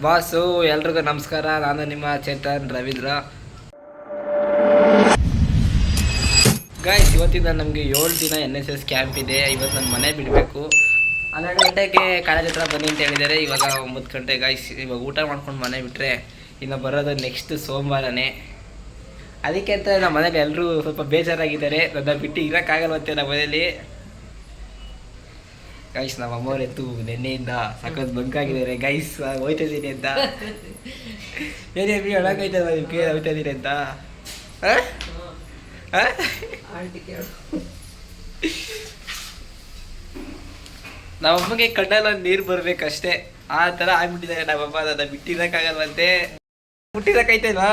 Boss ಎಲ್ರಿಗೂ ನಮಸ್ಕಾರ. ನಾನು ನಿಮ್ಮ ಚೇತನ್ ರವೀಂದ್ರ. ಗೈಸ್, ಇವತ್ತಿಂದ ನಮಗೆ 7 ದಿನ NSS ಕ್ಯಾಂಪ್ ಇದೆ. ಇವತ್ತು ನನ್ನ ಮನೆ ಬಿಡಬೇಕು. 12 ಗಂಟೆಗೆ ಕಾಲೇಜ್ ಹತ್ರ ಬನ್ನಿ ಅಂತ ಹೇಳಿದ್ದಾರೆ. ಇವಾಗ 9 ಗಂಟೆ. ಗೈಸ್, ಇವಾಗ ಊಟ ಮಾಡ್ಕೊಂಡು ಮನೆ ಬಿಟ್ಟರೆ ಇನ್ನು ಬರೋದು ನೆಕ್ಸ್ಟ್ ಸೋಮವಾರನೇ. ಅದಕ್ಕೆ ಅಂತ ನಮ್ಮ ಮನೇಲಿ ಎಲ್ಲರೂ ಸ್ವಲ್ಪ ಬೇಜಾರಾಗಿದ್ದಾರೆ. ನನ್ನ ಬಿಟ್ಟು ಇರೋಕ್ಕಾಗಲ್ವಂತೆ ನಮ್ಮ ಮನೇಲಿ. ಗೈಸ್, ನಮ್ಮ ಅಮ್ಮವರೆತ್ತು ನೆನ್ನೆಯಿಂದ ಸಖತ್ ಬಂಕಾಗಿದ್ದಾರೆ. ಗೈಸ್, ಹೋಯ್ತಾ ಇದ್ದೀನಿ ಅಂತ ಏನೇ ಹೇಳೋಕ್ಕಾಯ್ತದ ನಿಮ್ಗೆ ಹೋಯ್ತಾ ಇದ್ದೀನಿ ಅಂತ. ನಮ್ಮಮ್ಮಗೆ ಕಣ್ಣಲ್ಲಿ ಒಂದು ನೀರು ಬರ್ಬೇಕಷ್ಟೇ, ಆ ಥರ ಆಗ್ಬಿಟ್ಟಿದ್ದಾರೆ ನಮ್ಮಮ್ಮ. ನನ್ನ ಬಿಟ್ಟಿರೋಕ್ಕಾಗಲ್ವಂತೆ. ಹುಟ್ಟಿರೋಕ್ಕಾಯ್ತಲ್ವಾ?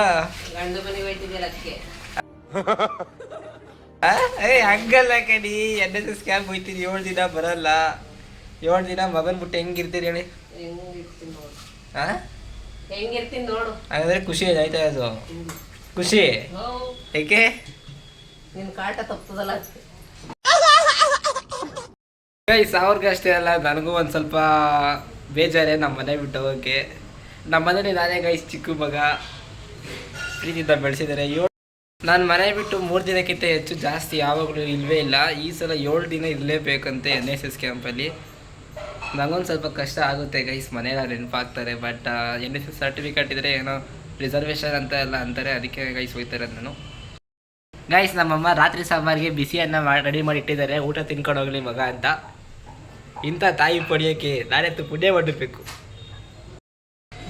ಹಂಗಲ್ಲ ಕಣಿ, NSS ಕ್ಯಾಂಪ್ ಹೋಯ್ತೀನಿ 7 ದಿನ ಬರಲ್ಲ. 7 ದಿನ ಮಗನ್ ಬಿಟ್ಟು ಹೆಂಗಿರ್ತೀರಿ ಹೇಳಿ? ಹಾಗಾದ್ರೆ ಖುಷಿ ಆಯ್ತಾ? ಅದು ಖುಷಿ ಏಕೆ? ಗೈಸ್, ಅವ್ರಿಗೆ ಅಷ್ಟೇ ಅಲ್ಲ, ನನಗೂ ಒಂದು ಸ್ವಲ್ಪ ಬೇಜಾರೇ ನಮ್ಮ ಮನೆ ಬಿಟ್ಟು ಹೋಗೋಕ್ಕೆ. ನಮ್ಮ ಮನೇಲಿ ನಾನೇ ಗೈಸ್ ಚಿಕ್ಕ ಮಗ, ಪ್ರೀತಿಯಿಂದ ಬೆಳೆಸಿದ್ದಾರೆ. ನಾನು ಮನೆ ಬಿಟ್ಟು 3 ದಿನಕ್ಕಿಂತ ಹೆಚ್ಚು ಜಾಸ್ತಿ ಯಾವಾಗಲೂ ಇಲ್ಲವೇ ಇಲ್ಲ. ಈ ಸಲ 7 ದಿನ ಇರಲೇಬೇಕಂತೆ NSS ಕ್ಯಾಂಪಲ್ಲಿ. ನನಗೊಂದು ಸ್ವಲ್ಪ ಕಷ್ಟ ಆಗುತ್ತೆ ಗೈಸ್, ಮನೆಯಲ್ಲ ನೆನಪಾಗ್ತಾರೆ. ಬಟ್ NSS ಸರ್ಟಿಫಿಕೇಟ್ ಇದ್ದರೆ ಏನೋ ರಿಸರ್ವೇಷನ್ ಅಂತ ಎಲ್ಲ ಅಂತಾರೆ. ಅದಕ್ಕೆ ಗೈಸ್ ಹೋಗ್ತಾರೆ ನಾನು. ಗೈಸ್, ನಮ್ಮಮ್ಮ ರಾತ್ರಿ ಸಾಂಬಾರಿಗೆ ಬಿಸಿಯನ್ನು ರೆಡಿ ಮಾಡಿ ಇಟ್ಟಿದ್ದಾರೆ. ಊಟ ತಿನ್ಕೊಂಡು ಹೋಗಲಿ ಮಗ ಅಂತ. ಇಂಥ ತಾಯಿ ಪಡೆಯೋಕ್ಕೆ ನಾನೆತ್ತು ಪುಣ್ಯ ಮಾಡಬೇಕು.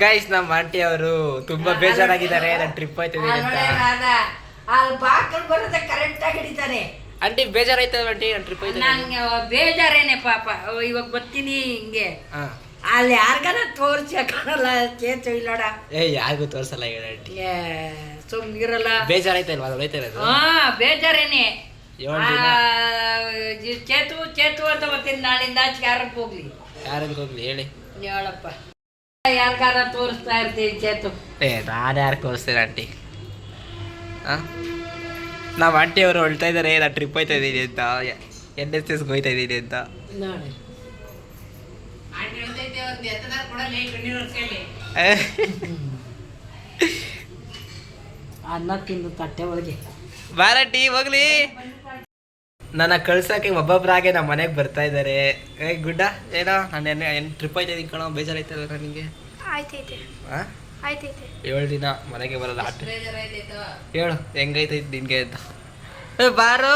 ಗೈಸ್, ನಮ್ಮ ಆಂಟಿ ಅವರು ತುಂಬ ಬೇಜಾರಾಗಿದ್ದಾರೆ. ನಾನು ಟ್ರಿಪ್ ಹೋಗ್ತಿದ್ದೀನಿ ಅಂತ. ಆಂಟಿ ಬೇಜಾರಾಯ್ತದ ಆಂಟಿ? ನಾನು ಟ್ರಿಪ್ ಹೋಗ್ತೀನಿ. ನಂಗೆ ಬೇಜಾರೇನೆ ಪಾಪ. ಇವಾಗ ಬರ್ತೀನಿ ಹಿಂಗೆ. ಅಲ್ಲಿ ಯಾರಿಗಾರ ತೋರ್ಸಿ ಕಾಣಲ್ಲ ಚೇತು ಇಲ್ಲೋಡ. ಯಾರಿಗೂ ತೋರ್ಸಲ್ಲ ಹೇಳ ಆಂಟಿ. ಸುಮ್ಗಿರಲ್ಲ. ಬೇಜಾರಾಯ್ತಲ್ವಾ ಅದು ಹೋಯ್ತಾ ಇರೋದು? ಬೇಜಾರೇನೆ. ಚೇತು ಚೇತು ಅಂತ ಬರ್ತೀನಿ ನಾಳಿಂದ. ಯಾರಕ್ಕೆ ಹೋಗ್ಲಿ? ಯಾರಿಗೆ ಹೋಗ್ಲಿ ಹೇಳಿ? ಹೇಳಪ್ಪ. ಯಾರಿಗಾರ ತೋರಿಸ್ತಾ ಇರ್ತೀವಿ ಚೇತು. ನಾನು ಯಾರು ತೋರಿಸ್ತೀನಿ ಆಂಟಿ? ನಾವು ಆಂಟಿ ಅವರು ಹೊಳ್ತಾ ಇದ್ದಾರೆ, ನಾನು ಟ್ರಿಪ್ ಹೋಯ್ತಾ ಇದ್ದೀನಿ ಅಂತ, NSS ಹೋಯ್ತಾ ಇದ್ದೀನಿ ಅಂತ. ನೋಡಿ, ಅನ್ನ ತಿಂದು ತಟ್ಟೆ ಒಳಗೆ ಬಾರಟಿ ಹೋಗ್ಲಿ. ನನ್ನ ಕಳ್ಸೋಕೆ ಒಬ್ಬೊಬ್ಬರಾಗೆ ನಮ್ಮ ಮನೆಗೆ ಬರ್ತಾ ಇದ್ದಾರೆ. ಗುಡ್ಡ ಏನೋ ನಾನು ಟ್ರಿಪ್ ಹೋಯ್ತಾ ಇದ್ದೀನಿ ಕಣೋ, ಬೇಜಾರಾಯ್ತಲ್ಲ ನನಗೆ? ಆಯ್ತೈತೆ. ಹಾಂ, ಆಯ್ತೈತೆ. 7 ದಿನ ಮನೆಗೆ ಬರೋಲ್ಲ. ಹೇಳು ಹೆಂಗೈತೈತೆ ನಿನ್ಗೆ ಅಂತ. ಬಾರೋ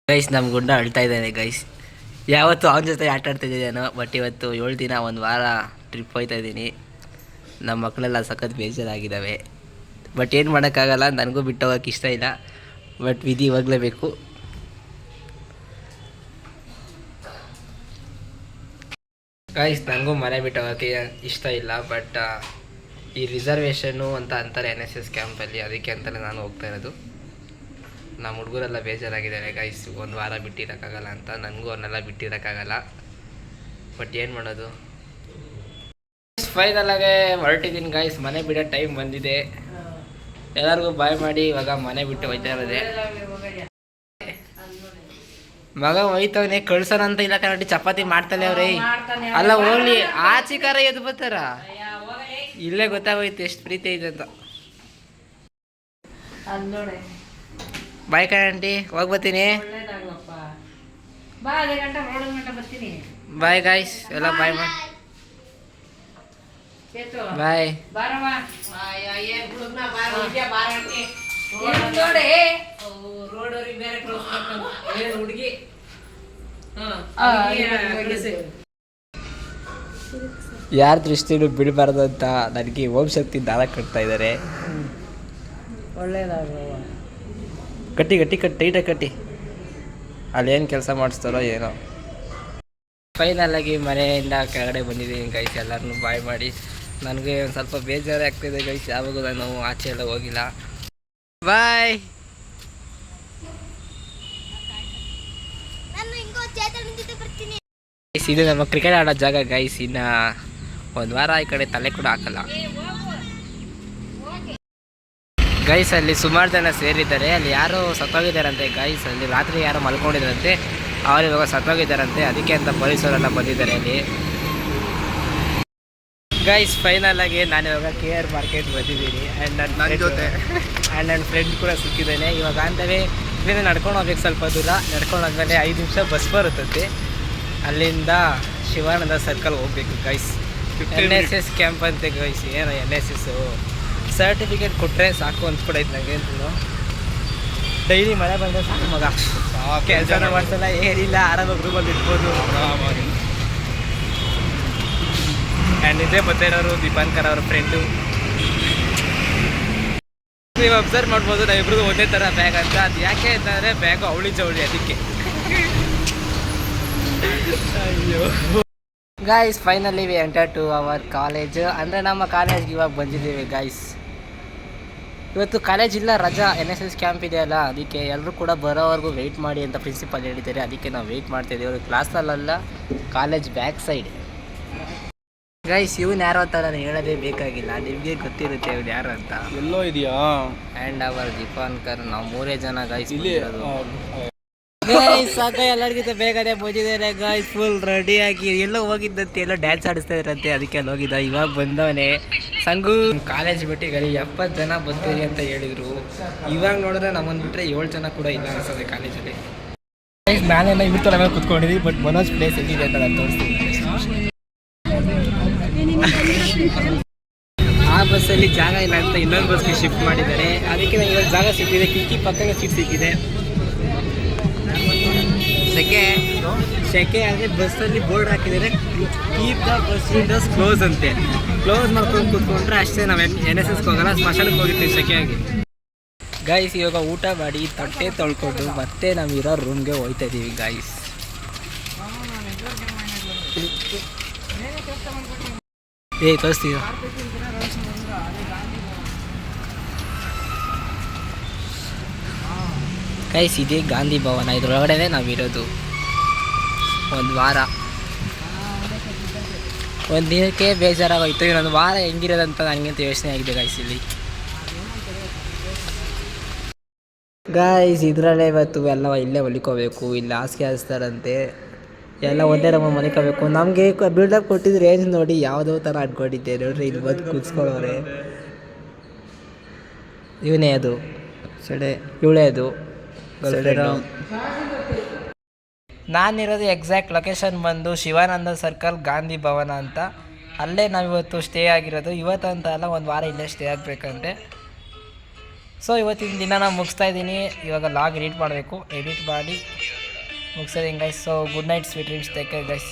ಗೈಸ್, ನಮ್ಮ ಗುಂಡ ಅಳ್ತಾ ಇದ್ದಾನೆ ಗೈಸ್. ಯಾವತ್ತು ಅವನ ಜೊತೆ ಆಟ ಆಡ್ತಿದ್ದೇನೋ. ಬಟ್ ಇವತ್ತು 7 ದಿನ 1 ವಾರ ಟ್ರಿಪ್ ಹೋಗ್ತಾ ಇದ್ದೀನಿ. ನಮ್ಮ ಮಕ್ಕಳೆಲ್ಲ ಸಖತ್ ಬೇಜಾರಾಗಿದ್ದಾವೆ. ಬಟ್ ಏನು ಮಾಡೋಕ್ಕಾಗಲ್ಲ, ನನಗೂ ಬಿಟ್ಟು ಹೋಗೋಕೆ ಇಷ್ಟ ಇಲ್ಲ. ಬಟ್ ವಿಧಿ ಹೋಗ್ಲೇಬೇಕು. ಗೈಸ್, ನನಗೂ ಮನೆ ಬಿಟ್ಟು ಹೋಗೋಕ್ಕೆ ಇಷ್ಟ ಇಲ್ಲ. ಬಟ್ ಈ ರಿಸರ್ವೇಷನ್ನು ಅಂತ ಅಂತಾರೆ NSS ಕ್ಯಾಂಪಲ್ಲಿ. ಅದಕ್ಕೆ ಅಂತಲೇ ನಾನು ಹೋಗ್ತಾ ಇರೋದು. ನಮ್ಮ ಹುಡುಗರೆಲ್ಲ ಬೇಜಾರಾಗಿದ್ದಾರೆ ಗೈಸ್, 1 ವಾರ ಬಿಟ್ಟಿರೋಕ್ಕಾಗಲ್ಲ ಅಂತ. ನನಗೂ ಅವನ್ನೆಲ್ಲ ಬಿಟ್ಟಿರೋಕ್ಕಾಗಲ್ಲ. ಬಟ್ ಏನು ಮಾಡೋದು? ಫೈನಲಾಗೆ ಹೊರಟಿದ್ದೀನಿ ಗೈಸ್. ಮನೆ ಬಿಡೋ ಟೈಮ್ ಬಂದಿದೆ. ಎಲ್ಲರಿಗೂ ಬಾಯ್ ಮಾಡಿ ಇವಾಗ ಮನೆ ಬಿಟ್ಟು ಹೋಯ್ತಾ ಇರೋದೆ. ಮಗ ಹೋಯ್ತವನೇ, ಕಳ್ಸೋಣ ಅಂತ ಇಲ್ಲ ಕನ್ನಡಿ. ಚಪಾತಿ ಮಾಡ್ತಾನೆ ಅವ್ರೆ. ಅಲ್ಲ ಹೋಗ್ಲಿ, ಆಚಿಕಾರ ಎದ್ದು ಬರ್ತಾರ. ಇಲ್ಲೇ ಗೊತ್ತಾಗೋಯ್ತು ಎಷ್ಟು ಪ್ರೀತಿ ಐತೆ ಅಂತ. ಬಾಯ್ ಕಣಂಟಿ, ಹೋಗ್ಬತ್ತೀನಿ. ಬಾಯ್ ಗಾಯ್ಸ್, ಎಲ್ಲ ಬಾಯ್ ಮಾಡಿ. ಬಾಯ್. ಯಾರ ದೃಷ್ಟಿನೂ ಬಿಡಬಾರ್ದು ಅಂತ ನನಗೆ ಓಂ ಶಕ್ತಿ ದಾಳ ಕಟ್ತಾ ಇದ್ದಾರೆ. ಒಳ್ಳೇದಾಗಲ್ಲ. ಕಟ್ಟಿ ಕಟ್ಟಿ ಕಟ್ಟಿ ಟೈಟಾಗಿ ಕಟ್ಟಿ. ಅಲ್ಲೇನು ಕೆಲಸ ಮಾಡಿಸ್ತಾರೋ ಏನೋ. ಫೈನಲಾಗಿ ಮನೆಯಿಂದ ಕೆಳಗಡೆ ಬಂದಿದ್ದೀನಿ ಗೈಸ್. ಎಲ್ಲರನ್ನೂ ಬಾಯ್ ಮಾಡಿ. ನನಗೆ ಒಂದು ಸ್ವಲ್ಪ ಬೇಜಾರೇ ಆಗ್ತಿದೆ ಗೈಸ್. ಯಾವಾಗೂ ನಾನು ಆಚೆ ಎಲ್ಲ ಹೋಗಿಲ್ಲ. ಬಾಯ್. ಇದು ನಮ್ಮ ಕ್ರಿಕೆಟ್ ಆಡೋ ಜಾಗ ಗೈಸ್. ಇನ್ನು 1 ವಾರ ಈ ಕಡೆ ತಲೆ ಕೂಡ ಹಾಕಲ್ಲ ಗೈಸ್. ಅಲ್ಲಿ ಸುಮಾರು ಜನ ಸೇರಿದ್ದಾರೆ. ಅಲ್ಲಿ ಯಾರೋ ಸತ್ತೋಗಿದ್ದಾರಂತೆ ಗೈಸ್. ಅಲ್ಲಿ ರಾತ್ರಿ ಯಾರೋ ಮಲ್ಕೊಂಡಿದ್ದಾರಂತೆ. ಅವರು ಇವಾಗ ಸತ್ತೋಗಿದ್ದಾರಂತೆ. ಅದಕ್ಕೆ ಅಂತ ಪೊಲೀಸವರೆಲ್ಲ ಬಂದಿದ್ದಾರೆ ಅಲ್ಲಿ. ಗೈಸ್ ಫೈನಲ್ ಆಗಿ ನಾನು ಇವಾಗ ಕೆ ಆರ್ ಮಾರ್ಕೆಟ್ ಬಂದಿದ್ದೀನಿ ಆ್ಯಂಡ್ ನನ್ನ ಜೊತೆ ಆ್ಯಂಡ್ ನನ್ನ ಫ್ರೆಂಡ್ ಕೂಡ ಸಿಕ್ಕಿದ್ದೇನೆ. ಇವಾಗ ಅಂದರೆ ಇಲ್ಲಿಂದ ನಡ್ಕೊಂಡು ಹೋಗ್ಬೇಕು, ಸ್ವಲ್ಪ ದೂರ ನಡ್ಕೊಂಡು ಹೋದ್ಮೇಲೆ 5 ನಿಮಿಷ ಬಸ್ ಬರುತ್ತದೆ. ಅಲ್ಲಿಂದ ಶಿವಾನಂದ ಸರ್ಕಲ್ ಹೋಗ್ಬೇಕು ಗೈಸ್. NSS ಕ್ಯಾಂಪ್ ಅಂತೆ ಗೈಸ್. ಏನು NSS ಸರ್ಟಿಫಿಕೇಟ್ ಕೊಟ್ಟರೆ ಸಾಕು ಅಂದ್ಕೊಡೈತೆ ನನಗೆ ಅಂತೂ. ಡೈಲಿ ಮಳೆ ಬಂದರೆ ಸಾಕು ಮಗ, ಕೆಲಸನ ಮಾಡ್ಸಲ್ಲ ಏನಿಲ್ಲ, ಆರಾಮಾಗಿ ರೂಮಲ್ಲಿ ಇಟ್ಬೋದು. ಆ್ಯಂಡ್ ಇದೇ ಬರ್ತಾ ಇರೋರು ದೀಪಾಂಕರ್ ಅವ್ರ ಫ್ರೆಂಡು. ನೀವು ಅಬ್ಸರ್ವ್ ಮಾಡ್ಬೋದು ನಾವಿಬ್ರಿಗೂ ಒಂದೇ ಥರ ಬ್ಯಾಗ್ ಅಂತ. ಅದು ಯಾಕೆ ಅಂತಂದರೆ ಬ್ಯಾಗು ಅವಳಿ ಜವಳಿ ಅದಕ್ಕೆ. ಅಯ್ಯೋ guys, finally we enter to our college. ಅಂದರೆ ನಮ್ಮ ಕಾಲೇಜ್ಗೆ ಇವಾಗ ಬಂದಿದ್ದೀವಿ ಗಾಯ್ಸ್. ಇವತ್ತು ಕಾಲೇಜ್ ಇಲ್ಲ, ರಜಾ. NSS ಕ್ಯಾಂಪ್ ಇದೆಯಲ್ಲ, ಅದಕ್ಕೆ ಎಲ್ಲರೂ ಕೂಡ ಬರೋವರೆಗೂ ವೆಯ್ಟ್ ಮಾಡಿ ಅಂತ ಪ್ರಿನ್ಸಿಪಲ್ ಹೇಳಿದ್ದಾರೆ. ಅದಕ್ಕೆ ನಾವು ವೆಯ್ಟ್ ಮಾಡ್ತಾಯಿದ್ದೀವಿ. ಅವರು ಕ್ಲಾಸಲ್ಲ, ಕಾಲೇಜ್ ಬ್ಯಾಕ್ ಸೈಡ್. ಗೈಸ್ ಇವನು ಯಾರು ಅಂತ ನಾನು ಹೇಳೋದೇ ಬೇಕಾಗಿಲ್ಲ, ನಿಮಗೆ ಗೊತ್ತಿರುತ್ತೆ ಇವ್ನು ಯಾರು ಅಂತ. ಎಲ್ಲೋ ಇದೆಯಾ? ಆ್ಯಂಡ್ ಅವರ್ ದೀಪಾಂಕರ್, ನಾವು 3 ಜನ ಗೈಸ್ ಇಲ್ಲಿ. ಸಾಕ ಎಲ್ಲರಿಗಿಂತ ಬೇಗನೆ ಬಂದಿದ್ದಾರೆ ಗೈಸ್, ಫುಲ್ ರೆಡಿಯಾಗಿ. ಎಲ್ಲೋ ಹೋಗಿದ್ದಂತೆ, ಎಲ್ಲೋ ಡ್ಯಾನ್ಸ್ ಆಡಿಸ್ತಾ ಇದ್ರಂತೆ, ಅದಕ್ಕೆ ಅಲ್ಲಿ ಹೋಗಿದ್ದ. ಇವಾಗ ಬಂದವನೇ ಸಂಗು. ಕಾಲೇಜ್ ಬಿಟ್ಟಿಗಲಿ 70 ಜನ ಬರ್ತೀವಿ ಅಂತ ಹೇಳಿದರು. ಇವಾಗ ನೋಡಿದ್ರೆ ನಮ್ಮನ್ನು ಬಿಟ್ಟರೆ 7 ಜನ ಕೂಡ ಇಲ್ಲ ಅನಿಸ್ತದೆ ಕಾಲೇಜಲ್ಲಿ. ಗೈಸ್ ನಾನೆಲ್ಲ ಇವ್ರ ಮೇಲೆ ಕುತ್ಕೊಂಡಿದ್ದೀವಿ, ಬಟ್ ಮನೋಜ್ ಪ್ಲೇಸ್ ಎಲ್ಲಿದೆ ಅಂತ ನಾನು ತೋರಿಸ್ತೀನಿ. ಆ ಬಸ್ಸಲ್ಲಿ ಜಾಗ ಇಲ್ಲ ಅಂತ ಇನ್ನೊಂದು ಬಸ್ಗೆ ಶಿಫ್ಟ್ ಮಾಡಿದ್ದಾರೆ. ಅದಕ್ಕೆ ನನಗೆ ಇವಾಗ ಜಾಗ ಸಿಕ್ಕಿದೆ, ಕಿಟಕಿ ಪಕ್ಕಕ್ಕೆ ಸೀಟ್ ಸಿಕ್ಕಿದೆ. ಸೆಕೆ ಆದರೆ ಬಸ್ಸಲ್ಲಿ ಬೋರ್ಡ್ ಹಾಕಿದ್ದಾರೆ, keep the bus Windows close ಅಂತೆ. ಕ್ಲೋಸ್ ಮಾಡ್ಕೊಂಡು ಕೂತ್ಕೊಂಡ್ರೆ ಅಷ್ಟೇ. ನಾವು NSSಗೆ ಹೋಗಲ್ಲ, ಸ್ಮಶಾನಕ್ಕೆ ಹೋಗಿರ್ತೀವಿ ಸೆಕೆಯಾಗಿ. ಗಾಯ್ಸ್ ಇವಾಗ ಊಟ ಮಾಡಿ ತಟ್ಟೆ ತೊಳ್ಕೊಂಡು ಮತ್ತೆ ನಾವಿರೋ ರೂಮ್ಗೆ ಹೋಗ್ತಾ ಇದ್ದೀವಿ ಗಾಯ್ಸ್. ತೋರಿಸ್ತೀವಿ ಗೈಸ್. ಇದೇ ಗಾಂಧಿ ಭವನ, ಇದ್ರೊಳಗಡೆ ನಾವಿರೋದು. ಒಂದು ವಾರ, ಒಂದು ದಿನಕ್ಕೆ ಬೇಜಾರಾಗೋಯ್ತು. ಇನ್ನೊಂದು ವಾರ ಹೆಂಗಿರೋದಂತ ನನಗಂತ ಯೋಚನೆ ಆಗಿದೆ ಗೈಸ್ ಇಲ್ಲಿ. ಗಾಯ್ಸ್ ಇದರಲ್ಲೇ ಇವತ್ತು ಎಲ್ಲ ಇಲ್ಲೇ ಹೊಲಿಕೋಬೇಕು. ಇಲ್ಲಿ ಹಾಸಿಗೆ ಹಾಸ್ತಾರಂತೆ, ಎಲ್ಲ ಒಂದೇ ನಮ್ಮ ಮಲಿಕೋಬೇಕು. ನಮಗೆ ಬಿಲ್ಡಪ್ ಕೊಟ್ಟಿದ್ರೆ ಏನು ನೋಡಿ, ಯಾವುದೋ ಥರ ಅನ್ಕೊಂಡಿದ್ದೆ ನೋಡ್ರಿ. ಇಲ್ಲಿ ಬಂದು ಕೂತ್ಕೊಳ್ಳೋರೆ. ಇವನೇ ಅದು ಸಡೆ, ಇವಳೇ ಅದು ನಾನಿರೋದು ಎಕ್ಸಾಕ್ಟ್ ಲೊಕೇಶನ್ ಬಂದು ಶಿವಾನಂದ ಸರ್ಕಲ್ ಗಾಂಧಿ ಭವನ ಅಂತ. ಅಲ್ಲೇ ನಾವಿವತ್ತು ಸ್ಟೇ ಆಗಿರೋದು. ಇವತ್ತು ಅಂತ ಅಲ್ಲ, ಒಂದು ವಾರ ಇಲ್ಲೇ ಸ್ಟೇ ಆಗಬೇಕಂತೆ. ಸೊ ಇವತ್ತಿನ ದಿನ ನಾನು ಮುಗಿಸ್ತಾ ಇದ್ದೀನಿ. ಇವಾಗ ಲಾಗ್ ಎಡಿಟ್ ಮಾಡಬೇಕು, ಎಡಿಟ್ ಮಾಡಿ ಮುಗಿಸೋದು guys. So good night, sweet dreams, take care guys.